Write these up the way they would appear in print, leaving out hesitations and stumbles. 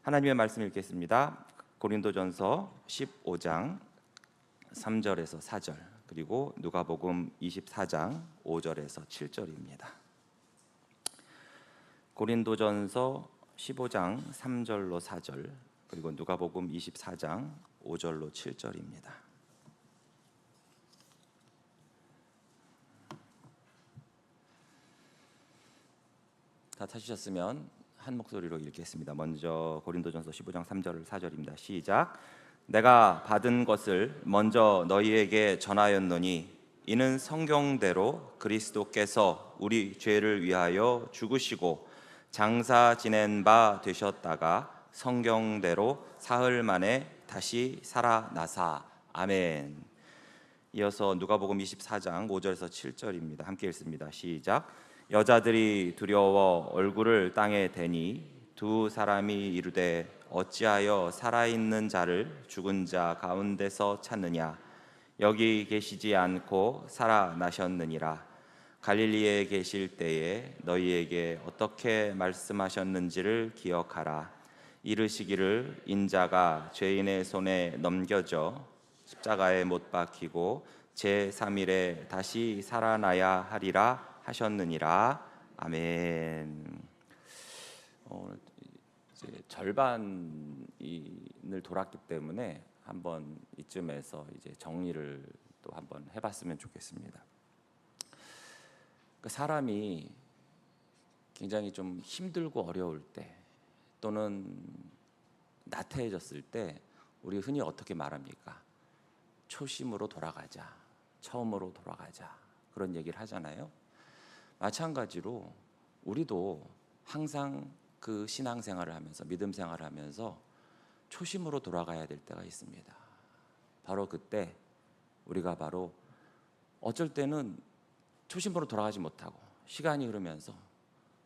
하나님의 말씀 읽겠습니다. 고린도전서 15장 3절에서 4절, 그리고 누가복음 24장 5절에서 7절입니다. 고린도전서 15장 3절로 4절, 그리고 누가복음 24장 5절로 7절입니다. 다 찾으셨으면 한 목소리로 읽겠습니다. 먼저 고린도전서 15장 3절 4절입니다. 시작. 내가 받은 것을 먼저 너희에게 전하였노니 이는 성경대로 그리스도께서 우리 죄를 위하여 죽으시고 장사 지낸 바 되셨다가 성경대로 사흘 만에 다시 살아나사. 아멘. 이어서 누가복음 24장 5절에서 7절입니다. 함께 읽습니다. 시작. 여자들이 두려워 얼굴을 땅에 대니 두 사람이 이르되 어찌하여 살아있는 자를 죽은 자 가운데서 찾느냐? 여기 계시지 않고 살아나셨느니라. 갈릴리에 계실 때에 너희에게 어떻게 말씀하셨는지를 기억하라. 이르시기를 인자가 죄인의 손에 넘겨져 십자가에 못 박히고 제3일에 다시 살아나야 하리라 하셨느니라. 아멘. 이제 절반을 돌았기 때문에 한번 이쯤에서 이제 정리를 또 한번 해봤으면 좋겠습니다. 사람이 굉장히 좀 힘들고 어려울 때 또는 나태해졌을 때 우리 흔히 어떻게 말합니까? 초심으로 돌아가자, 처음으로 돌아가자, 그런 얘기를 하잖아요. 마찬가지로 우리도 항상 그 신앙생활을 하면서 믿음 생활을 하면서 초심으로 돌아가야 될 때가 있습니다. 바로 그때 우리가 바로 어쩔 때는 초심으로 돌아가지 못하고 시간이 흐르면서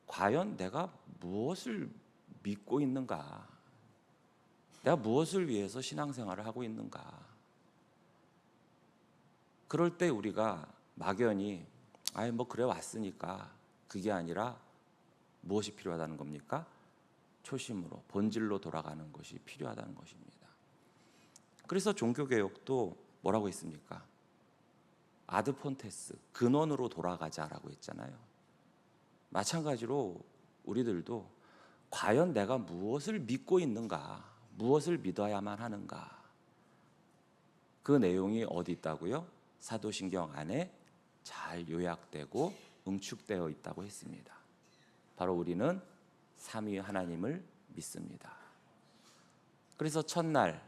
과연 내가 무엇을 믿고 있는가? 내가 무엇을 위해서 신앙생활을 하고 있는가? 그럴 때 우리가 막연히 뭐 그래 왔으니까, 그게 아니라 무엇이 필요하다는 겁니까? 초심으로, 본질로 돌아가는 것이 필요하다는 것입니다. 그래서 종교개혁도 뭐라고 했습니까? 아드 폰테스, 근원으로 돌아가자라고 했잖아요. 마찬가지로 우리들도 과연 내가 무엇을 믿고 있는가, 무엇을 믿어야만 하는가, 그 내용이 어디 있다고요? 사도신경 안에 잘 요약되고 응축되어 있다고 했습니다. 바로 우리는 삼위 하나님을 믿습니다. 그래서 첫날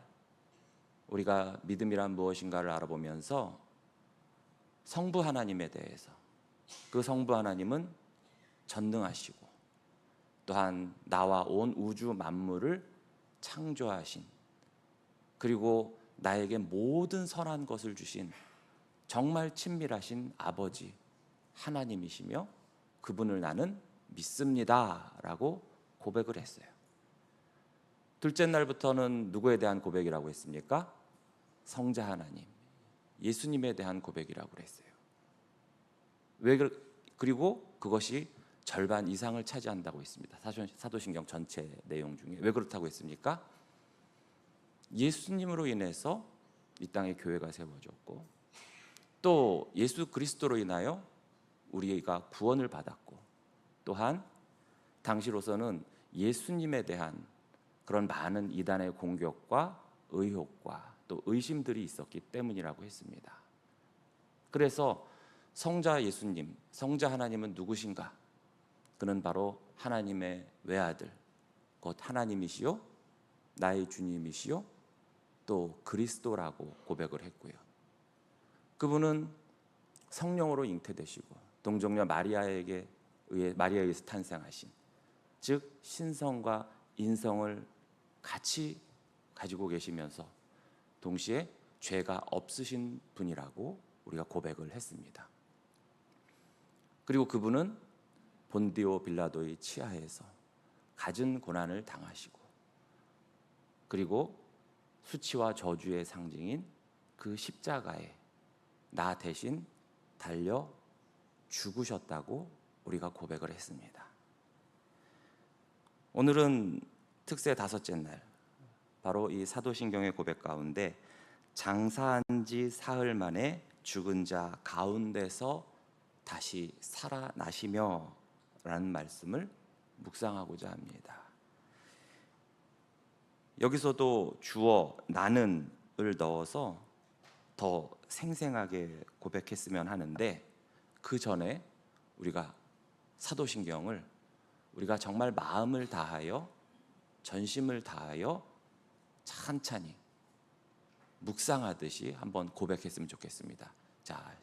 우리가 믿음이란 무엇인가를 알아보면서 성부 하나님에 대해서, 그 성부 하나님은 전능하시고 또한 나와 온 우주 만물을 창조하신, 그리고 나에게 모든 선한 것을 주신 정말 친밀하신 아버지 하나님이시며 그분을 나는 믿습니다 라고 고백을 했어요. 둘째 날부터는 누구에 대한 고백이라고 했습니까? 성자 하나님, 예수님에 대한 고백이라고 했어요. 그리고 그것이 절반 이상을 차지한다고 했습니다. 사도신경 전체 내용 중에. 왜 그렇다고 했습니까? 예수님으로 인해서 이 땅에 교회가 세워졌고 또 예수 그리스도로 인하여 우리가 구원을 받았고, 또한 당시로서는 예수님에 대한 그런 많은 이단의 공격과 의혹과 또 의심들이 있었기 때문이라고 했습니다. 그래서 성자 예수님, 성자 하나님은 누구신가? 그는 바로 하나님의 외아들, 곧 하나님이시요 나의 주님이시요 또 그리스도라고 고백을 했고요. 그분은 성령으로 잉태되시고 동정녀 마리아에 의해서 탄생하신, 즉 신성과 인성을 같이 가지고 계시면서 동시에 죄가 없으신 분이라고 우리가 고백을 했습니다. 그리고 그분은 본디오 빌라도의 치하에서 갖은 고난을 당하시고, 그리고 수치와 저주의 상징인 그 십자가에 나 대신 달려 죽으셨다고 우리가 고백을 했습니다. 오늘은 특세 다섯째 날, 바로 이 사도신경의 고백 가운데 장사한 지 사흘 만에 죽은 자 가운데서 다시 살아나시며 라는 말씀을 묵상하고자 합니다. 여기서도 주어 나는을 넣어서 더 생생하게 고백했으면 하는데, 그 전에 우리가 사도신경을 우리가 정말 마음을 다하여 전심을 다하여 찬찬히 묵상하듯이 한번 고백했으면 좋겠습니다. 자,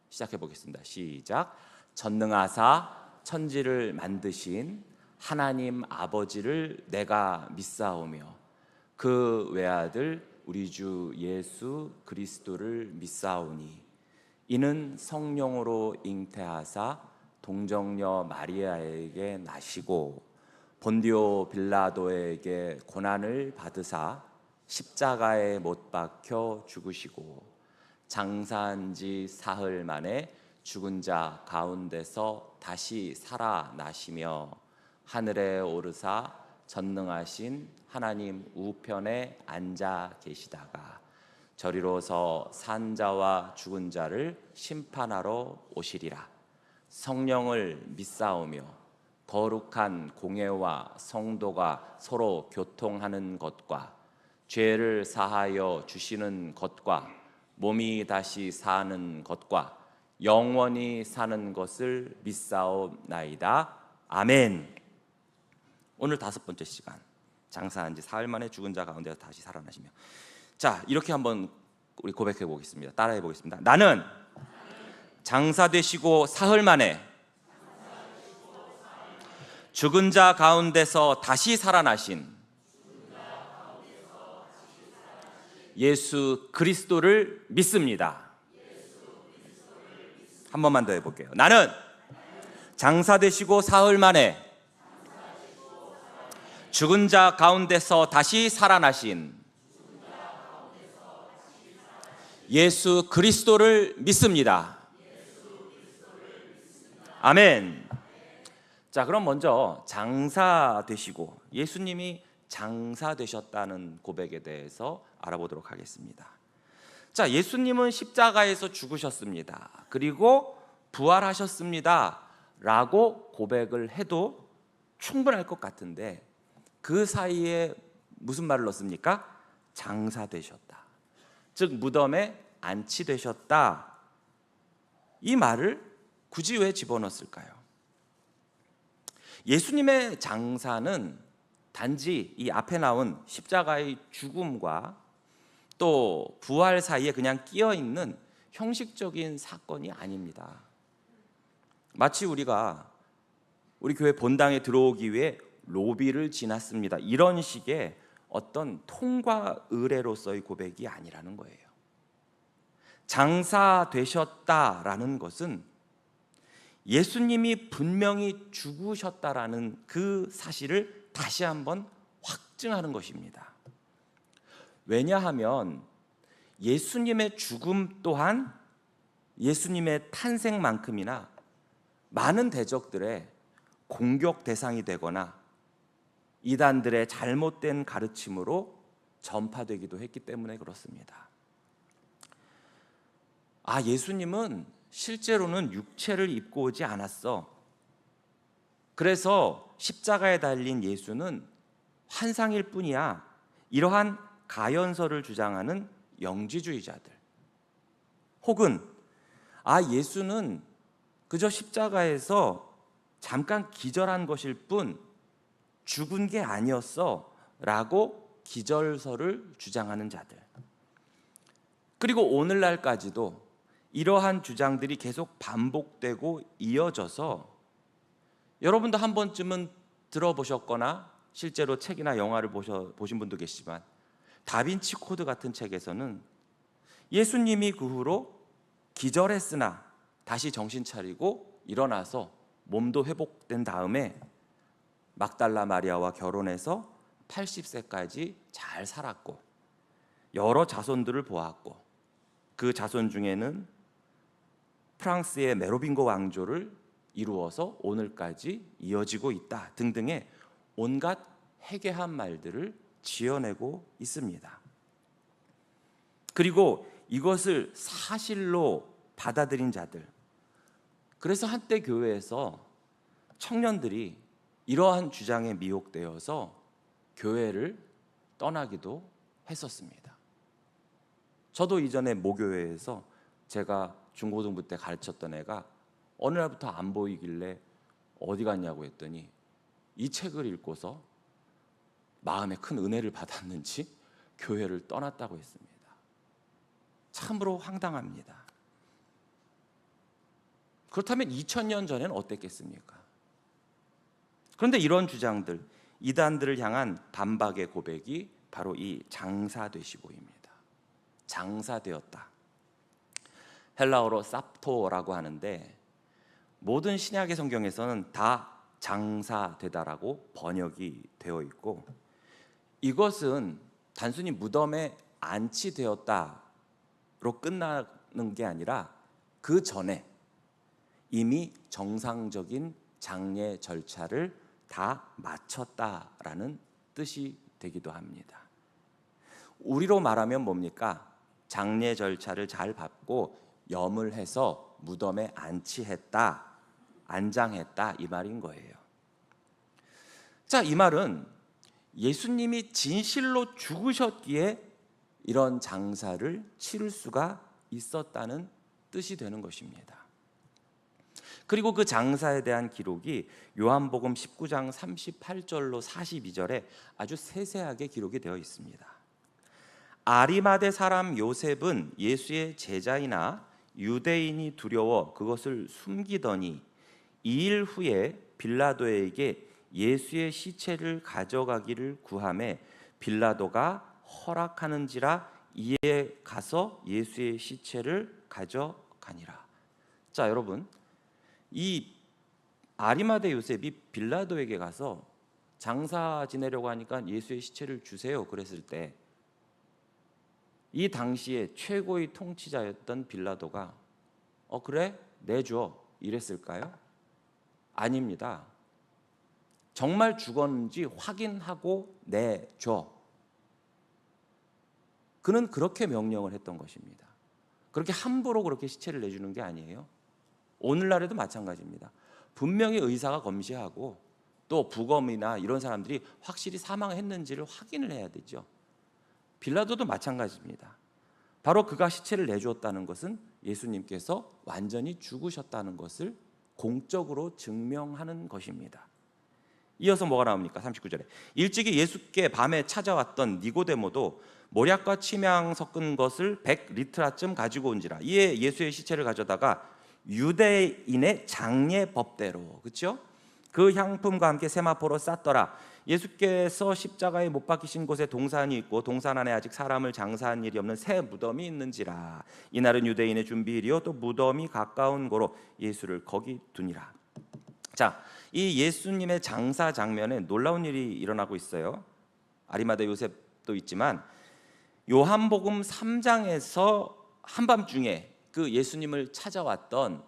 시작해 보겠습니다. 시작. 전능하사 천지를 만드신 하나님 아버지를 내가 믿사오며 그 외아들 우리 주 예수 그리스도를 믿사오니 이는 성령으로 잉태하사 동정녀 마리아에게 나시고 본디오 빌라도에게 고난을 받으사 십자가에 못 박혀 죽으시고 장사한 지 사흘 만에 죽은 자 가운데서 다시 살아나시며 하늘에 오르사 전능하신 하나님 우편에 앉아 계시다가 저리로서 산 자와 죽은 자를 심판하러 오시리라. 성령을 믿사오며 거룩한 공회와 성도가 서로 교통하는 것과 죄를 사하여 주시는 것과 몸이 다시 사는 것과 영원히 사는 것을 믿사옵나이다. 아멘. 오늘 다섯 번째 시간, 장사한 지 사흘 만에 죽은 자 가운데서 다시 살아나시며. 자, 이렇게 한번 우리 고백해 보겠습니다. 따라해 보겠습니다. 나는 장사되시고 사흘 만에 죽은 자 가운데서 다시 살아나신 예수 그리스도를 믿습니다. 한 번만 더 해볼게요. 나는 장사되시고 사흘 만에 죽은 자 가운데서 다시 살아나신 예수 그리스도를 믿습니다. 아멘. 자, 그럼 먼저 장사되시고, 예수님이 장사되셨다는 고백에 대해서 알아보도록 하겠습니다. 자, 예수님은 십자가에서 죽으셨습니다. 그리고 부활하셨습니다 라고 고백을 해도 충분할 것 같은데, 그 사이에 무슨 말을 넣습니까? 장사되셨다, 즉 무덤에 안치되셨다. 이 말을 굳이 왜 집어넣었을까요? 예수님의 장사는 단지 이 앞에 나온 십자가의 죽음과 또 부활 사이에 그냥 끼어 있는 형식적인 사건이 아닙니다. 마치 우리가 우리 교회 본당에 들어오기 위해 로비를 지났습니다, 이런 식의 어떤 통과 의례로서의 고백이 아니라는 거예요. 장사되셨다라는 것은 예수님이 분명히 죽으셨다라는 그 사실을 다시 한번 확증하는 것입니다. 왜냐하면 예수님의 죽음 또한 예수님의 탄생만큼이나 많은 대적들의 공격 대상이 되거나 이단들의 잘못된 가르침으로 전파되기도 했기 때문에 그렇습니다. 예수님은 실제로는 육체를 입고 오지 않았어. 그래서 십자가에 달린 예수는 환상일 뿐이야. 이러한 가연설을 주장하는 영지주의자들, 혹은 예수는 그저 십자가에서 잠깐 기절한 것일 뿐 죽은 게 아니었어 라고 기절설을 주장하는 자들, 그리고 오늘날까지도 이러한 주장들이 계속 반복되고 이어져서, 여러분도 한 번쯤은 들어보셨거나 실제로 책이나 영화를 보신 분도 계시지만, 다빈치 코드 같은 책에서는 예수님이 그 후로 기절했으나 다시 정신 차리고 일어나서 몸도 회복된 다음에 막달라 마리아와 결혼해서 80세까지 잘 살았고 여러 자손들을 보았고, 그 자손 중에는 프랑스의 메로빙고 왕조를 이루어서 오늘까지 이어지고 있다 등등의 온갖 해괴한 말들을 지어내고 있습니다. 그리고 이것을 사실로 받아들인 자들, 그래서 한때 교회에서 청년들이 이러한 주장에 미혹되어서 교회를 떠나기도 했었습니다. 저도 이전에 모교회에서 제가 중고등부 때 가르쳤던 애가 어느 날부터 안 보이길래 어디 갔냐고 했더니 이 책을 읽고서 마음에 큰 은혜를 받았는지 교회를 떠났다고 했습니다. 참으로 황당합니다. 그렇다면 2000년 전에는 어땠겠습니까? 그런데 이런 주장들, 이단들을 향한 반박의 고백이 바로 이 장사되시고입니다. 장사되었다. 헬라어로 삽토라고 하는데 모든 신약의 성경에서는 다 장사되다라고 번역이 되어 있고, 이것은 단순히 무덤에 안치되었다로 끝나는 게 아니라 그 전에 이미 정상적인 장례 절차를 다 마쳤다라는 뜻이 되기도 합니다. 우리로 말하면 뭡니까? 장례 절차를 잘 밟고 염을 해서 무덤에 안치했다, 안장했다, 이 말인 거예요. 자, 이 말은 예수님이 진실로 죽으셨기에 이런 장사를 치를 수가 있었다는 뜻이 되는 것입니다. 그리고 그 장사에 대한 기록이 요한복음 19장 38절로 42절에 아주 세세하게 기록이 되어 있습니다. 아리마대 사람 요셉은 예수의 제자이나 유대인이 두려워 그것을 숨기더니 2일 후에 빌라도에게 예수의 시체를 가져가기를 구하매 빌라도가 허락하는지라 이에 가서 예수의 시체를 가져가니라. 자, 여러분, 이 아리마대 요셉이 빌라도에게 가서 장사 지내려고 하니까 예수의 시체를 주세요 그랬을 때 이 당시에 최고의 통치자였던 빌라도가 그래? 내줘 이랬을까요? 아닙니다. 정말 죽었는지 확인하고 내줘. 그는 그렇게 명령을 했던 것입니다. 그렇게 함부로 그렇게 시체를 내주는 게 아니에요. 오늘날에도 마찬가지입니다. 분명히 의사가 검시하고 또 부검이나 이런 사람들이 확실히 사망했는지를 확인을 해야 되죠. 빌라도도 마찬가지입니다. 바로 그가 시체를 내주었다는 것은 예수님께서 완전히 죽으셨다는 것을 공적으로 증명하는 것입니다. 이어서 뭐가 나옵니까? 39절에 일찍이 예수께 밤에 찾아왔던 니고데모도 모략과 침향 섞은 것을 100리트라쯤 가지고 온지라. 이에 예수의 시체를 가져다가 유대인의 장례 법대로, 그렇죠? 그 향품과 함께 세마포로 쌌더라. 예수께서 십자가에 못 박히신 곳에 동산이 있고 동산 안에 아직 사람을 장사한 일이 없는 새 무덤이 있는지라. 이날은 유대인의 준비일이요 또 무덤이 가까운 고로 예수를 거기 두니라. 자, 이 예수님의 장사 장면에 놀라운 일이 일어나고 있어요. 아리마대 요셉도 있지만 요한복음 3장에서 한밤중에 그 예수님을 찾아왔던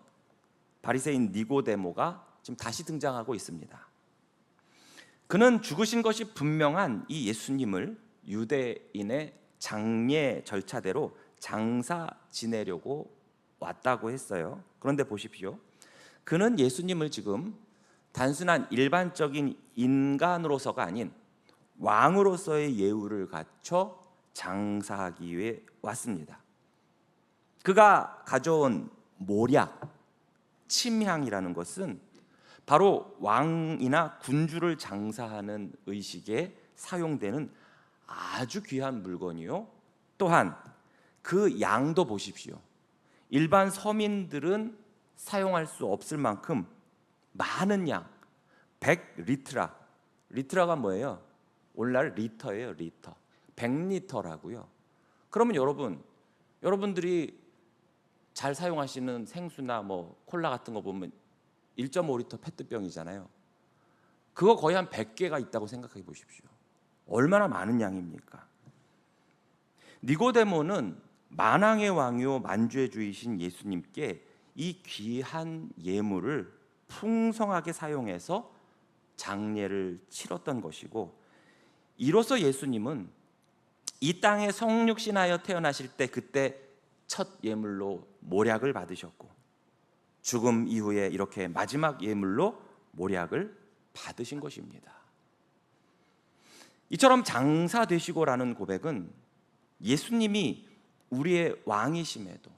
바리새인 니고데모가 지금 다시 등장하고 있습니다. 그는 죽으신 것이 분명한 이 예수님을 유대인의 장례 절차대로 장사 지내려고 왔다고 했어요. 그런데 보십시오. 그는 예수님을 지금 단순한 일반적인 인간으로서가 아닌 왕으로서의 예우를 갖춰 장사하기 위해 왔습니다. 그가 가져온 모략, 침향이라는 것은 바로 왕이나 군주를 장사하는 의식에 사용되는 아주 귀한 물건이요. 또한 그 양도 보십시오. 일반 서민들은 사용할 수 없을 만큼 많은 양, 100리트라. 리트라가 뭐예요? 오늘날 리터예요, 리터. 100리터라고요. 그러면 여러분들이 잘 사용하시는 생수나 뭐 콜라 같은 거 보면 1.5리터 페트병이잖아요. 그거 거의 한 100개가 있다고 생각해 보십시오. 얼마나 많은 양입니까? 니고데모는 만왕의 왕이요 만주의 주이신 예수님께 이 귀한 예물을 풍성하게 사용해서 장례를 치렀던 것이고, 이로써 예수님은 이 땅에 성육신하여 태어나실 때 그때 첫 예물로 모략을 받으셨고, 죽음 이후에 이렇게 마지막 예물로 모략을 받으신 것입니다. 이처럼 장사 되시고라는 고백은 예수님이 우리의 왕이심에도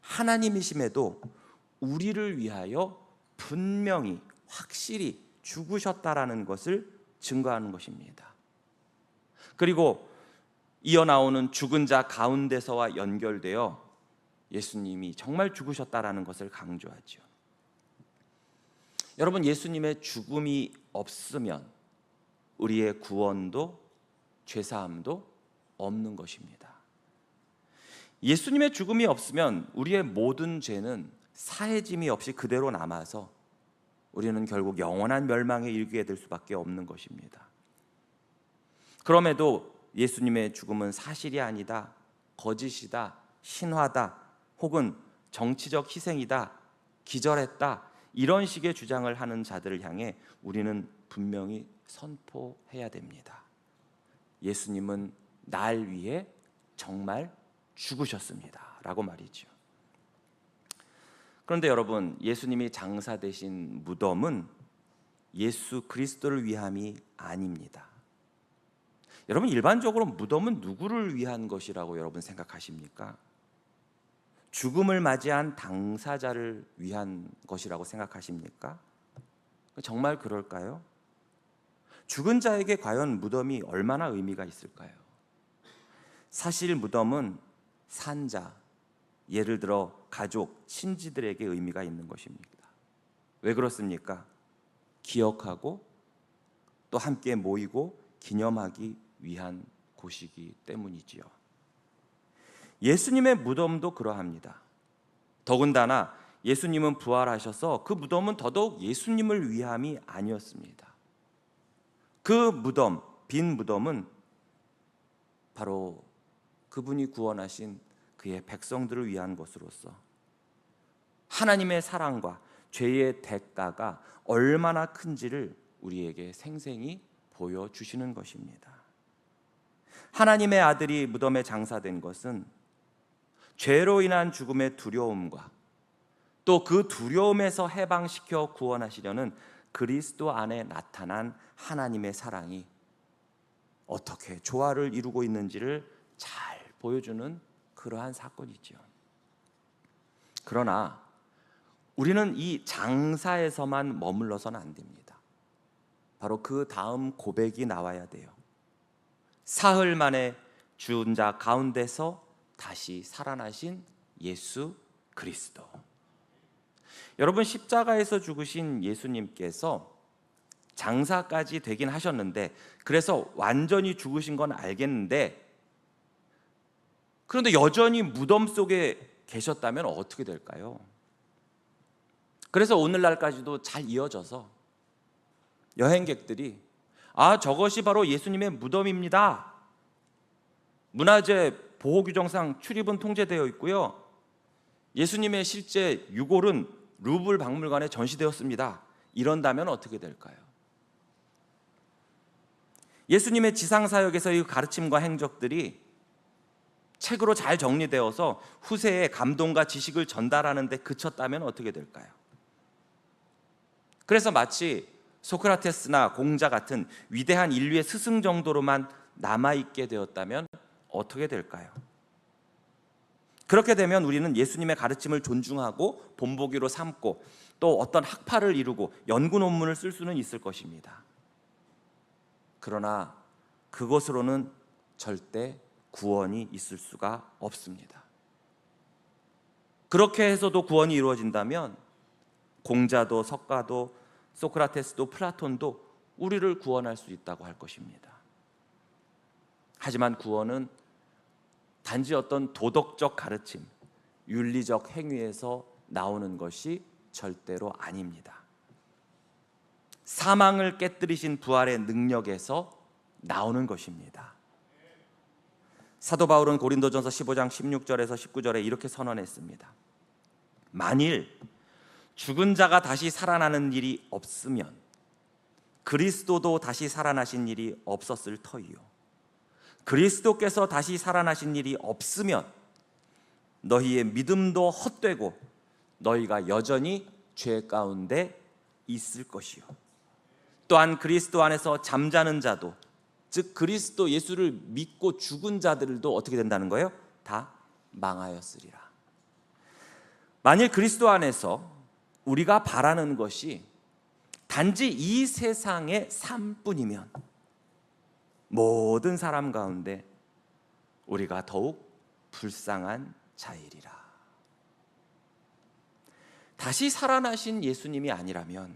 하나님이심에도 우리를 위하여 분명히 확실히 죽으셨다라는 것을 증거하는 것입니다. 그리고 이어 나오는 죽은 자 가운데서와 연결되어 예수님이 정말 죽으셨다라는 것을 강조하죠. 여러분, 예수님의 죽음이 없으면 우리의 구원도 죄사함도 없는 것입니다. 예수님의 죽음이 없으면 우리의 모든 죄는 사해짐이 없이 그대로 남아서 우리는 결국 영원한 멸망에 이르게 될 수밖에 없는 것입니다. 그럼에도 예수님의 죽음은 사실이 아니다, 거짓이다, 신화다, 혹은 정치적 희생이다, 기절했다, 이런 식의 주장을 하는 자들을 향해 우리는 분명히 선포해야 됩니다. 예수님은 날 위해 정말 죽으셨습니다 라고 말이죠. 그런데 여러분, 예수님이 장사되신 무덤은 예수 그리스도를 위함이 아닙니다. 여러분, 일반적으로 무덤은 누구를 위한 것이라고 여러분 생각하십니까? 죽음을 맞이한 당사자를 위한 것이라고 생각하십니까? 정말 그럴까요? 죽은 자에게 과연 무덤이 얼마나 의미가 있을까요? 사실 무덤은 산자, 예를 들어 가족, 친지들에게 의미가 있는 것입니다. 왜 그렇습니까? 기억하고 또 함께 모이고 기념하기 위한 곳이기 때문이지요. 예수님의 무덤도 그러합니다. 더군다나 예수님은 부활하셔서 그 무덤은 더더욱 예수님을 위함이 아니었습니다. 그 무덤, 빈 무덤은 바로 그분이 구원하신 그의 백성들을 위한 것으로서 하나님의 사랑과 죄의 대가가 얼마나 큰지를 우리에게 생생히 보여주시는 것입니다. 하나님의 아들이 무덤에 장사된 것은 죄로 인한 죽음의 두려움과 또 그 두려움에서 해방시켜 구원하시려는 그리스도 안에 나타난 하나님의 사랑이 어떻게 조화를 이루고 있는지를 잘 보여주는 그러한 사건이죠. 그러나 우리는 이 장사에서만 머물러서는 안 됩니다. 바로 그 다음 고백이 나와야 돼요. 사흘 만에 죽은 자 가운데서 다시 살아나신 예수 그리스도. 여러분, 십자가에서 죽으신 예수님께서 장사까지 되긴 하셨는데, 그래서 완전히 죽으신 건 알겠는데, 그런데 여전히 무덤 속에 계셨다면 어떻게 될까요? 그래서 오늘날까지도 잘 이어져서 여행객들이 저것이 바로 예수님의 무덤입니다, 문화재 보호규정상 출입은 통제되어 있고요, 예수님의 실제 유골은 루블 박물관에 전시되었습니다, 이런다면 어떻게 될까요? 예수님의 지상사역에서의 가르침과 행적들이 책으로 잘 정리되어서 후세에 감동과 지식을 전달하는 데 그쳤다면 어떻게 될까요? 그래서 마치 소크라테스나 공자 같은 위대한 인류의 스승 정도로만 남아있게 되었다면 어떻게 될까요? 그렇게 되면 우리는 예수님의 가르침을 존중하고 본보기로 삼고 또 어떤 학파를 이루고 연구 논문을 쓸 수는 있을 것입니다. 그러나 그것으로는 절대 구원이 있을 수가 없습니다. 그렇게 해서도 구원이 이루어진다면 공자도 석가도 소크라테스도 플라톤도 우리를 구원할 수 있다고 할 것입니다. 하지만 구원은 단지 어떤 도덕적 가르침, 윤리적 행위에서 나오는 것이 절대로 아닙니다. 사망을 깨뜨리신 부활의 능력에서 나오는 것입니다. 사도 바울은 고린도전서 15장 16절에서 19절에 이렇게 선언했습니다. 만일 죽은 자가 다시 살아나는 일이 없으면 그리스도도 다시 살아나신 일이 없었을 터이요. 그리스도께서 다시 살아나신 일이 없으면 너희의 믿음도 헛되고 너희가 여전히 죄 가운데 있을 것이요. 또한 그리스도 안에서 잠자는 자도, 즉 그리스도 예수를 믿고 죽은 자들도 어떻게 된다는 거예요? 다 망하였으리라. 만일 그리스도 안에서 우리가 바라는 것이 단지 이 세상의 삶뿐이면 모든 사람 가운데 우리가 더욱 불쌍한 자이리라. 다시 살아나신 예수님이 아니라면,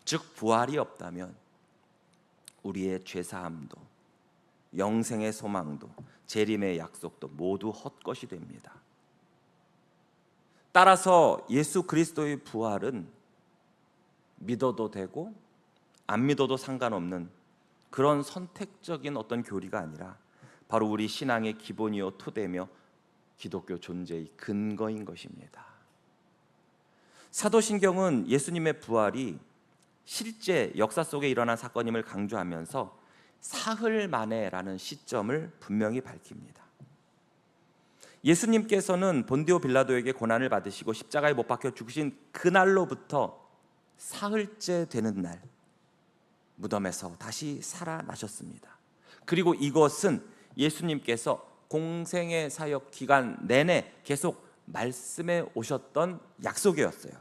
즉 부활이 없다면 우리의 죄사함도 영생의 소망도 재림의 약속도 모두 헛것이 됩니다. 따라서 예수 그리스도의 부활은 믿어도 되고 안 믿어도 상관없는 그런 선택적인 어떤 교리가 아니라 바로 우리 신앙의 기본이요 토대며 기독교 존재의 근거인 것입니다. 사도신경은 예수님의 부활이 실제 역사 속에 일어난 사건임을 강조하면서 사흘 만에라는 시점을 분명히 밝힙니다. 예수님께서는 본디오 빌라도에게 고난을 받으시고 십자가에 못 박혀 죽으신 그날로부터 사흘째 되는 날 무덤에서 다시 살아나셨습니다. 그리고 이것은 예수님께서 공생의 사역 기간 내내 계속 말씀해 오셨던 약속이었어요.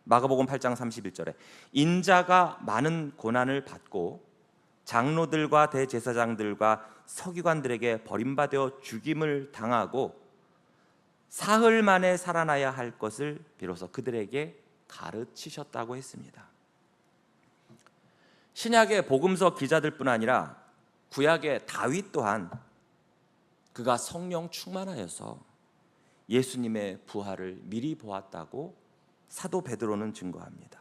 마가복음 8장 31절에 인자가 많은 고난을 받고 장로들과 대제사장들과 서기관들에게 버림받아 죽임을 당하고 사흘 만에 살아나야 할 것을 비로소 그들에게 가르치셨다고 했습니다. 신약의 복음서 기자들뿐 아니라 구약의 다윗 또한 그가 성령 충만하여서 예수님의 부활을 미리 보았다고 사도 베드로는 증거합니다.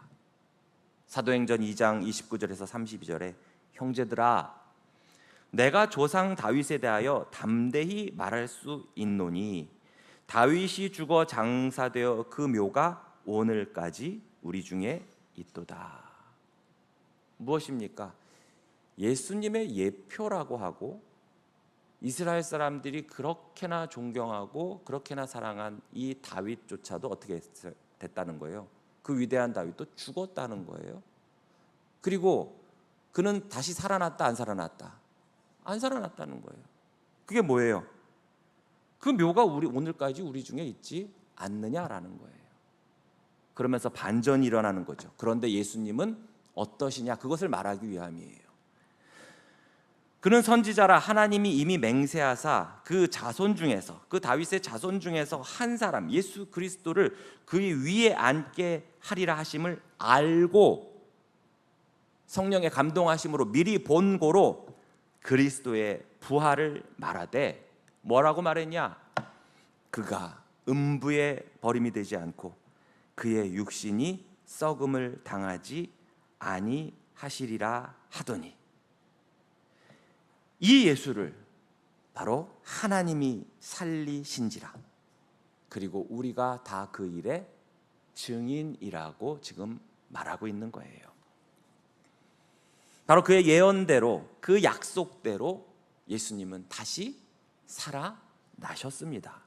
사도행전 2장 29절에서 32절에 형제들아 내가 조상 다윗에 대하여 담대히 말할 수 있노니 다윗이 죽어 장사되어 그 묘가 오늘까지 우리 중에 있도다. 무엇입니까? 예수님의 예표라고 하고 이스라엘 사람들이 그렇게나 존경하고 그렇게나 사랑한 이 다윗조차도 어떻게 됐다는 거예요? 그 위대한 다윗도 죽었다는 거예요. 그리고 그는 다시 살아났다 안 살아났다? 안 살아났다는 거예요. 그게 뭐예요? 그 묘가 오늘까지 우리 중에 있지 않느냐라는 거예요. 그러면서 반전이 일어나는 거죠. 그런데 예수님은 어떠시냐? 그것을 말하기 위함이에요. 그는 선지자라 하나님이 이미 맹세하사 그 자손 중에서 그 다윗의 자손 중에서 한 사람 예수 그리스도를 그의 위에 앉게 하리라 하심을 알고 성령의 감동하심으로 미리 본고로 그리스도의 부활을 말하되 뭐라고 말했냐? 그가 음부에 버림이 되지 않고 그의 육신이 썩음을 당하지 아니하시리라 하더니 이 예수를 바로 하나님이 살리신지라 그리고 우리가 다 그 일의 증인이라고 지금 말하고 있는 거예요. 바로 그의 예언대로 그 약속대로 예수님은 다시 살아나셨습니다.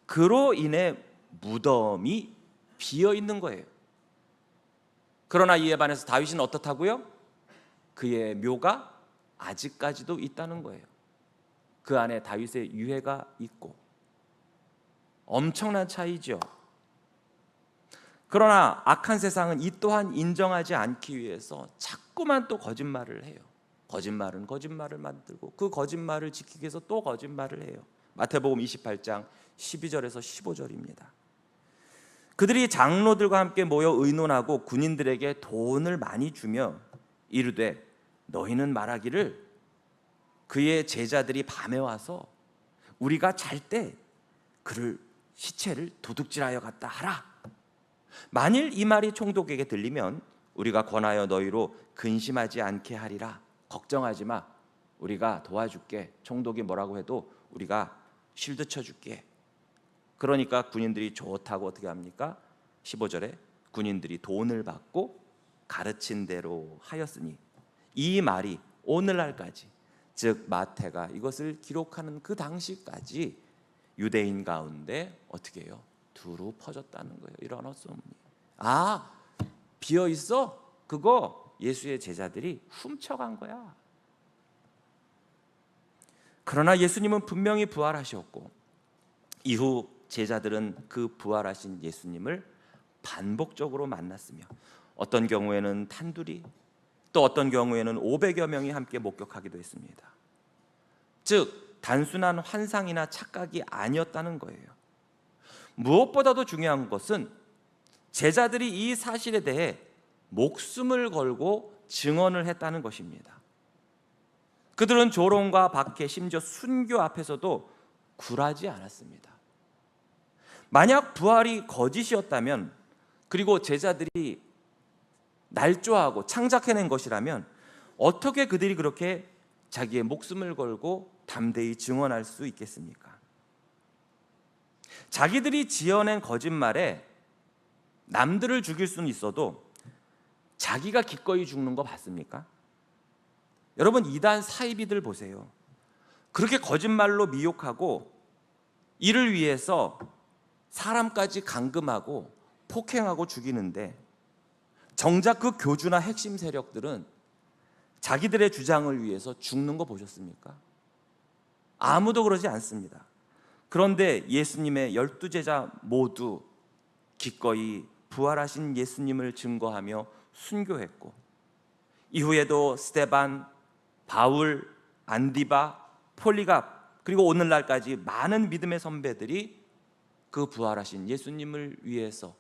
그로 인해 무덤이 비어 있는 거예요. 그러나 이에 반해서 다윗은 어떻다고요? 그의 묘가 아직까지도 있다는 거예요. 그 안에 다윗의 유해가 있고 엄청난 차이죠. 그러나 악한 세상은 이 또한 인정하지 않기 위해서 자꾸만 또 거짓말을 해요. 거짓말은 거짓말을 만들고 그 거짓말을 지키기 위해서 또 거짓말을 해요. 마태복음 28장 12절에서 15절입니다. 그들이 장로들과 함께 모여 의논하고 군인들에게 돈을 많이 주며 이르되 너희는 말하기를 그의 제자들이 밤에 와서 우리가 잘 때 그를 시체를 도둑질하여 갔다 하라. 만일 이 말이 총독에게 들리면 우리가 권하여 너희로 근심하지 않게 하리라. 걱정하지 마. 우리가 도와줄게. 총독이 뭐라고 해도 우리가 실드 쳐줄게. 그러니까 군인들이 좋다고 어떻게 합니까? 15절에 군인들이 돈을 받고 가르친 대로 하였으니 이 말이 오늘날까지, 즉 마태가 이것을 기록하는 그 당시까지 유대인 가운데 어떻게 해요? 두루 퍼졌다는 거예요. 일어나 소문이. 아, 비어 있어? 그거 예수의 제자들이 훔쳐간 거야. 그러나 예수님은 분명히 부활하셨고, 이후 제자들은 그 부활하신 예수님을 반복적으로 만났으며, 어떤 경우에는 단둘이, 또 어떤 경우에는 500여 명이 함께 목격하기도 했습니다. 즉 단순한 환상이나 착각이 아니었다는 거예요. 무엇보다도 중요한 것은 제자들이 이 사실에 대해 목숨을 걸고 증언을 했다는 것입니다. 그들은 조롱과 박해, 심지어 순교 앞에서도 굴하지 않았습니다. 만약 부활이 거짓이었다면, 그리고 제자들이 날조하고 창작해낸 것이라면, 어떻게 그들이 그렇게 자기의 목숨을 걸고 담대히 증언할 수 있겠습니까? 자기들이 지어낸 거짓말에 남들을 죽일 수는 있어도 자기가 기꺼이 죽는 거 봤습니까? 여러분, 이단 사이비들 보세요. 그렇게 거짓말로 미혹하고 이를 위해서 사람까지 감금하고 폭행하고 죽이는데, 정작 그 교주나 핵심 세력들은 자기들의 주장을 위해서 죽는 거 보셨습니까? 아무도 그러지 않습니다. 그런데 예수님의 12제자 모두 기꺼이 부활하신 예수님을 증거하며 순교했고, 이후에도 스데반, 바울, 안디바, 폴리갑, 그리고 오늘날까지 많은 믿음의 선배들이 그 부활하신 예수님을 위해서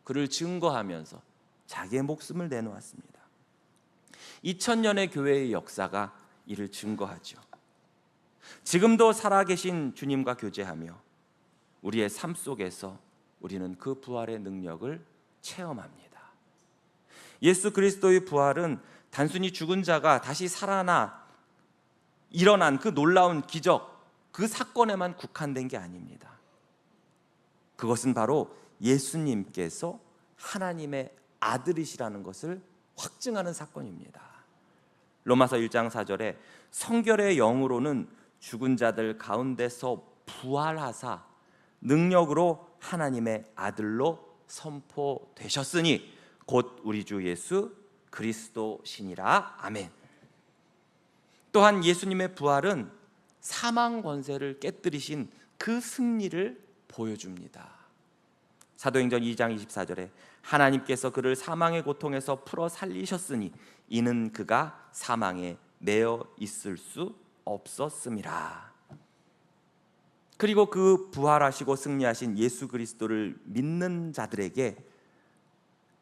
그를 증거하면서 자기의 목숨을 내놓았습니다. 2000년의 교회의 역사가 이를 증거하죠. 지금도 살아계신 주님과 교제하며 우리의 삶 속에서 우리는 그 부활의 능력을 체험합니다. 예수 그리스도의 부활은 단순히 죽은 자가 다시 살아나 일어난 그 놀라운 기적, 그 사건에만 국한된 게 아닙니다. 그것은 바로 예수님께서 하나님의 아들이시라는 것을 확증하는 사건입니다. 로마서 1장 4절에 성결의 영으로는 죽은 자들 가운데서 부활하사 능력으로 하나님의 아들로 선포되셨으니 곧 우리 주 예수 그리스도시니라. 아멘. 또한 예수님의 부활은 사망 권세를 깨뜨리신 그 승리를 보여줍니다. 사도행전 2장 24절에 하나님께서 그를 사망의 고통에서 풀어 살리셨으니 이는 그가 사망에 매여 있을 수 없었음이라. 그리고 그 부활하시고 승리하신 예수 그리스도를 믿는 자들에게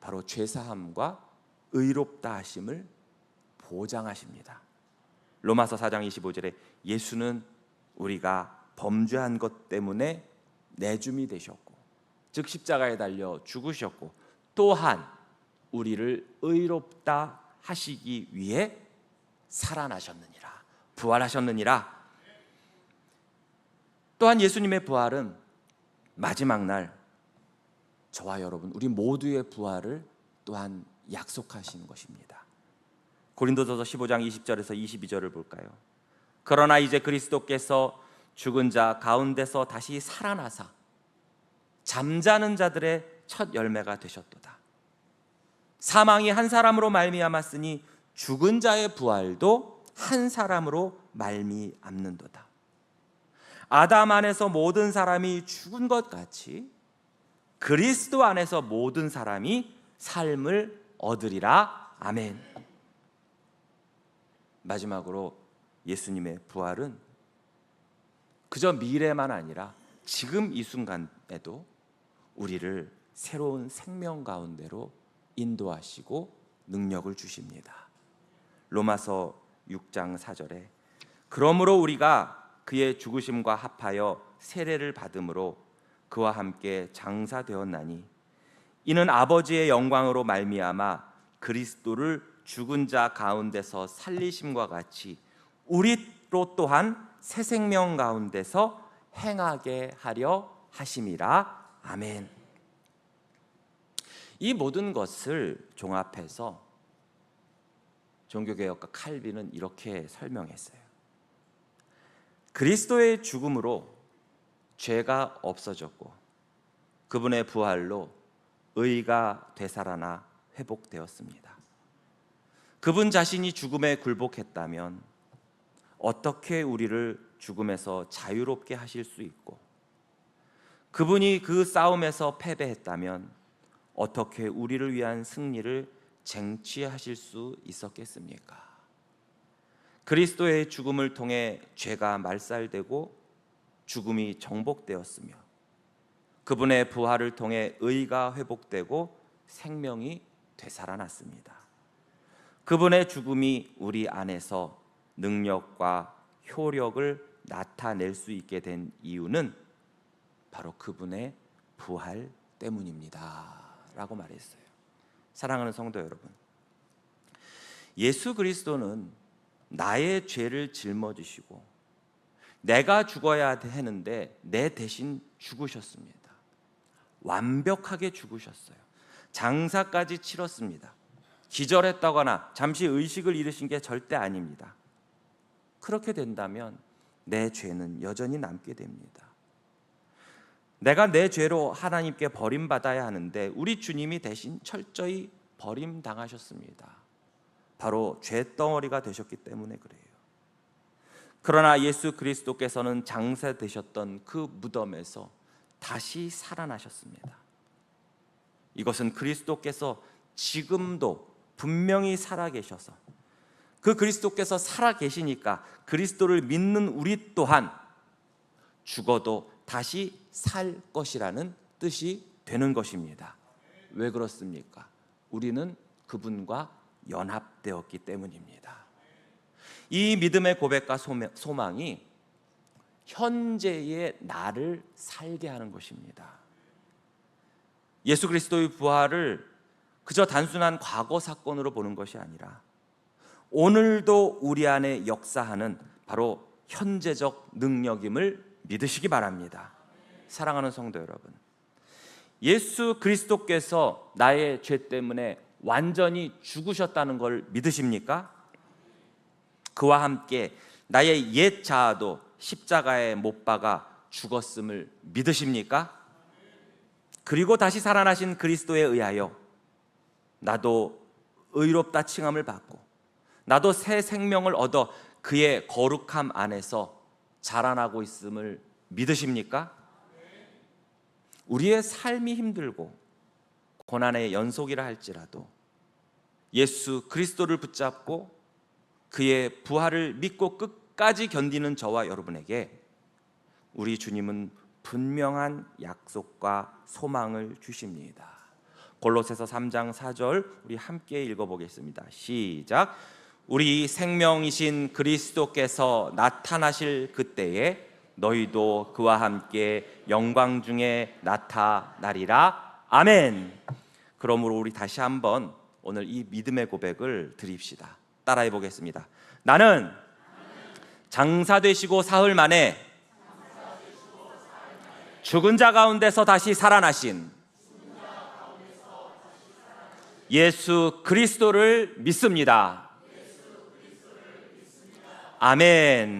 바로 죄사함과 의롭다 하심을 보장하십니다. 로마서 4장 25절에 예수는 우리가 범죄한 것 때문에 내줌이 되셨고, 즉 십자가에 달려 죽으셨고, 또한 우리를 의롭다 하시기 위해 살아나셨느니라, 부활하셨느니라. 또한 예수님의 부활은 마지막 날 저와 여러분, 우리 모두의 부활을 또한 약속하시는 것입니다. 고린도전서 15장 20절에서 22절을 볼까요? 그러나 이제 그리스도께서 죽은 자 가운데서 다시 살아나사 잠자는 자들의 첫 열매가 되셨도다. 사망이 한 사람으로 말미암았으니 죽은 자의 부활도 한 사람으로 말미암는도다. 아담 안에서 모든 사람이 죽은 것 같이 그리스도 안에서 모든 사람이 삶을 얻으리라. 아멘. 마지막으로 예수님의 부활은 그저 미래만 아니라 지금 이 순간에도 우리를 새로운 생명 가운데로 인도하시고 능력을 주십니다. 로마서 6장 4절에 그러므로 우리가 그의 죽으심과 합하여 세례를 받음으로 그와 함께 장사되었나니 이는 아버지의 영광으로 말미암아 그리스도를 죽은 자 가운데서 살리심과 같이 우리로 또한 새 생명 가운데서 행하게 하려 하심이라. 아멘. 이 모든 것을 종합해서 종교개혁가 칼빈은 이렇게 설명했어요. 그리스도의 죽음으로 죄가 없어졌고 그분의 부활로 의가 되살아나 회복되었습니다. 그분 자신이 죽음에 굴복했다면 어떻게 우리를 죽음에서 자유롭게 하실 수 있고, 그분이 그 싸움에서 패배했다면 어떻게 우리를 위한 승리를 쟁취하실 수 있었겠습니까? 그리스도의 죽음을 통해 죄가 말살되고 죽음이 정복되었으며 그분의 부활을 통해 의가 회복되고 생명이 되살아났습니다. 그분의 죽음이 우리 안에서 능력과 효력을 나타낼 수 있게 된 이유는 바로 그분의 부활 때문입니다 라고 말했어요. 사랑하는 성도 여러분, 예수 그리스도는 나의 죄를 짊어지시고 내가 죽어야 하는데 내 대신 죽으셨습니다. 완벽하게 죽으셨어요. 장사까지 치렀습니다. 기절했다거나 잠시 의식을 잃으신 게 절대 아닙니다. 그렇게 된다면 내 죄는 여전히 남게 됩니다. 내가 내 죄로 하나님께 버림받아야 하는데 우리 주님이 대신 철저히 버림당하셨습니다. 바로 죄덩어리가 되셨기 때문에 그래요. 그러나 예수 그리스도께서는 장사되셨던 그 무덤에서 다시 살아나셨습니다. 이것은 그리스도께서 지금도 분명히 살아계셔서, 그 그리스도께서 살아계시니까 그리스도를 믿는 우리 또한 죽어도 다시 살 것이라는 뜻이 되는 것입니다. 왜 그렇습니까? 우리는 그분과 연합되었기 때문입니다. 이 믿음의 고백과 소망이 현재의 나를 살게 하는 것입니다. 예수 그리스도의 부활을 그저 단순한 과거 사건으로 보는 것이 아니라 오늘도 우리 안에 역사하는 바로 현재적 능력임을 믿으시기 바랍니다. 사랑하는 성도 여러분, 예수 그리스도께서 나의 죄 때문에 완전히 죽으셨다는 걸 믿으십니까? 그와 함께 나의 옛 자아도 십자가에 못 박아 죽었음을 믿으십니까? 그리고 다시 살아나신 그리스도에 의하여 나도 의롭다 칭함을 받고 나도 새 생명을 얻어 그의 거룩함 안에서 자라나고 있음을 믿으십니까? 우리의 삶이 힘들고 고난의 연속이라 할지라도 예수 그리스도를 붙잡고 그의 부활을 믿고 끝까지 견디는 저와 여러분에게 우리 주님은 분명한 약속과 소망을 주십니다. 골로새서 3장 4절 우리 함께 읽어보겠습니다. 시작. 우리 생명이신 그리스도께서 나타나실 그때에 너희도 그와 함께 영광 중에 나타나리라. 아멘. 그러므로 우리 다시 한번 오늘 이 믿음의 고백을 드립시다. 따라해 보겠습니다. 나는 장사 되시고 사흘 만에 죽은 자 가운데서 다시 살아나신 예수 그리스도를 믿습니다. 아멘.